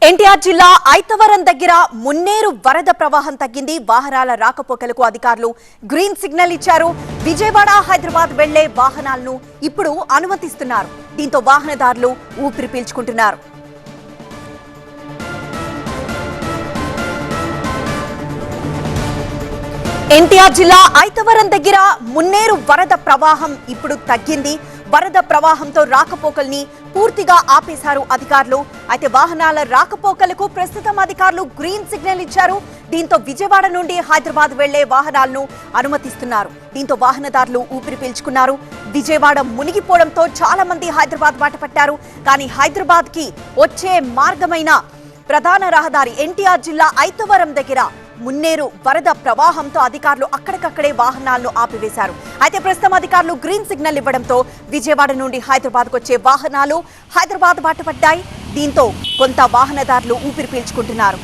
ఎన్టీఆర్ జిల్లా ఐతవరం దగ్గర మున్నేరు వరద ప్రవాహం తగ్గింది. వాహనాల రాకపోకలకు అధికారులు గ్రీన్ సిగ్నల్ ఇచ్చారు. విజయవాడ హైదరాబాద్ వెళ్లే వాహనాలను ఇప్పుడు అనుమతిస్తున్నారు. దీంతో వాహనదారులు ఊపిరి పీల్చుకుంటున్నారు. ఎన్టీఆర్ జిల్లా ఐతవరం దగ్గర మున్నేరు వరద ప్రవాహం ఇప్పుడు తగ్గింది. వరద ప్రవాహంతో రాకపోకల్ని పూర్తిగా ఆపేశారు అధికారులు. అయితే వాహనాల రాకపోకలకు ప్రస్తుతం అధికారులు గ్రీన్ సిగ్నల్ ఇచ్చారు. దీంతో విజయవాడ నుండి హైదరాబాద్ వెళ్లే వాహనాలను అనుమతిస్తున్నారు. దీంతో వాహనదారులు ఊపిరి పీల్చుకున్నారు. విజయవాడ మునిగిపోవడంతో చాలా మంది హైదరాబాద్ బాట పట్టారు. కానీ హైదరాబాద్ కి వచ్చే మార్గమైన ప్రధాన రహదారి ఎన్టీఆర్ జిల్లా ఐతవరం దగ్గర మున్నేరు వరద ప్రవాహంతో అధికారులు అక్కడికక్కడే వాహనాలను ఆపివేశారు. అయితే ప్రస్తుతం అధికారులు గ్రీన్ సిగ్నల్ ఇవ్వడంతో విజయవాడ నుండి హైదరాబాద్కు వచ్చే వాహనాలు హైదరాబాద్ బాట పట్టాయి. దీంతో కొంత వాహనదారులు ఊపిరి పీల్చుకుంటున్నారు.